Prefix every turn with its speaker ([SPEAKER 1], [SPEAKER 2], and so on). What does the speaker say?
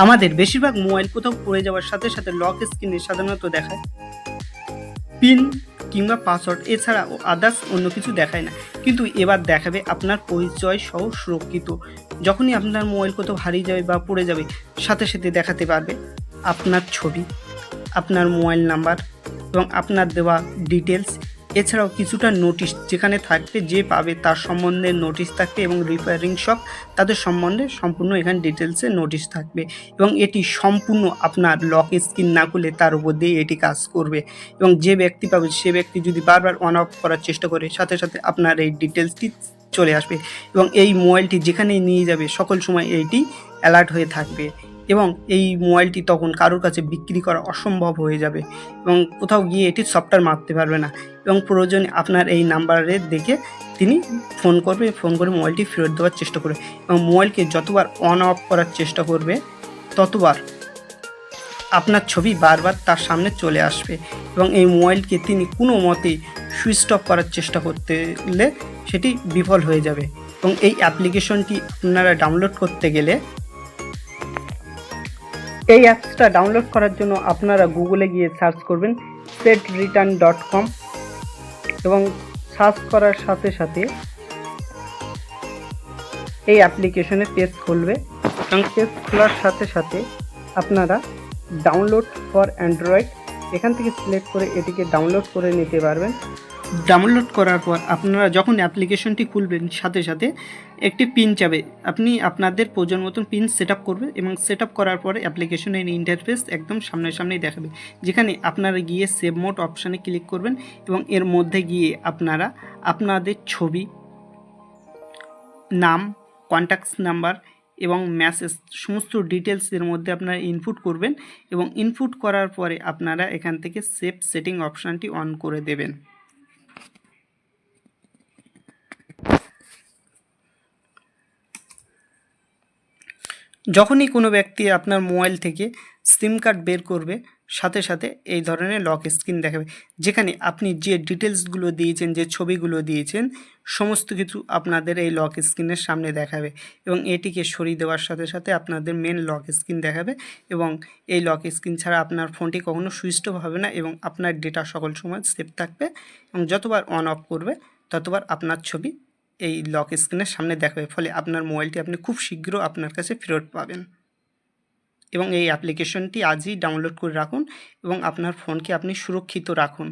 [SPEAKER 1] আমাদের বেশিরভাগ মোবাইল কোথাও পড়ে যাওয়ার সাথে সাথে লক স্ক্রিনে সাধারণত দেখায় পিন কিংবা পাসওয়ার্ড, এছাড়া আদার্স অন্য কিছু দেখায় না। কিন্তু এবার দেখাবে আপনার পরিচয় সহ সুরক্ষিত। যখনই আপনার মোবাইল কোথাও হারিয়ে যাবে বা পড়ে যাবে, সাথে সাথে দেখাতে পারবে আপনার ছবি, আপনার মোবাইল নাম্বার এবং আপনার দেওয়া ডিটেলস, এছাড়াও কিছুটা নোটিশ যেখানে থাকবে, যে পাবে তার সম্বন্ধে নোটিশ থাকবে এবং রিপেয়ারিং শপ তাদের সম্বন্ধে সম্পূর্ণ এখানে ডিটেলসে নোটিশ থাকবে। এবং এটি সম্পূর্ণ আপনার লক স্ক্রিন না খুলে তার উপর দিয়ে এটি কাজ করবে। এবং যে ব্যক্তি পাবে সে ব্যক্তি যদি বারবার অন অফ করার চেষ্টা করে, সাথে সাথে আপনার এই ডিটেলসটি চলে আসবে এবং এই মোবাইলটি যেখানেই নিয়ে যাবে সকল সময় এইটি অ্যালার্ট হয়ে থাকবে এবং এই মোবাইলটি তখন কারোর কাছে বিক্রি করা অসম্ভব হয়ে যাবে এবং কোথাও গিয়ে এটি সফটওয়্যার মারতে পারবে না। এবং প্রয়োজনে আপনার এই নাম্বারে দেখে তিনি ফোন করবে, ফোন করে মোবাইলটি ফেরত দেওয়ার চেষ্টা করবে এবং মোবাইলকে যতবার অন অফ করার চেষ্টা করবে ততবার আপনার ছবি বারবার তার সামনে চলে আসবে এবং এই মোবাইলকে তিনি কোনো মতেই সুইচ অফ করার চেষ্টা করতে গেলে সেটি বিফল হয়ে যাবে। এবং এই অ্যাপ্লিকেশনটি আপনারা ডাউনলোড করতে গেলে, এই অ্যাপসটা ডাউনলোড করার জন্য আপনারা গুগলে গিয়ে সার্চ করবেন setreturn.com এবং সার্চ করার সাথে সাথে এই অ্যাপ্লিকেশনের পেজ খুলবে এবং পেজ খোলার সাথে সাথে আপনারা ডাউনলোড ফর অ্যান্ড্রয়েড এখান থেকে সিলেক্ট করে এটিকে ডাউনলোড করে নিতে পারবেন। ডাউনলোড করার পর আপনারা যখন অ্যাপ্লিকেশনটি খুলবেন, সাথে সাথে একটি পিন চাবে, আপনি আপনাদের প্রয়োজন মতন পিন সেট আপ করবে এবং সেট আপ করার পরে অ্যাপ্লিকেশনের ইন্টারফেস একদম সামনাসামনি দেখাবে, যেখানে আপনারা গিয়ে সেভ মোড অপশানে ক্লিক করবেন এবং এর মধ্যে গিয়ে আপনারা আপনাদের ছবি, নাম, কন্ট্যাক্টস নাম্বার এবং মেসেজ সমস্ত ডিটেলসের মধ্যে আপনারা ইনপুট করবেন এবং ইনপুট করার পরে আপনারা এখান থেকে সেভ সেটিং অপশানটি অন করে দেবেন। যখনই কোনো ব্যক্তি আপনার মোবাইল থেকে সিম কার্ড বের করবে, সাথে সাথে এই ধরনের লক স্ক্রিন দেখাবে, যেখানে আপনি যে ডিটেলসগুলো দিয়েছেন, যে ছবিগুলো দিয়েছেন, সমস্ত কিছু আপনাদের এই লক স্ক্রিনের সামনে দেখাবে এবং এটিকে সরিয়ে দেওয়ার সাথে সাথে আপনাদের মেন লক স্ক্রিন দেখাবে এবং এই লক স্ক্রিন ছাড়া আপনার ফোনটি কখনো সুইচ অফ হবে না এবং আপনার ডেটা সকল সময় সেভ থাকবে এবং যতবার অন অফ করবে ততবার আপনার ছবি এই লক স্ক্রিনের সামনে দেখাবে, ফলে আপনার মোবাইলটি আপনি খুব শীঘ্র আপনার কাছে ফেরত পাবেন। এবং এই অ্যাপ্লিকেশনটি আজই ডাউনলোড করে রাখুন এবং আপনার ফোনকে আপনি সুরক্ষিত রাখুন।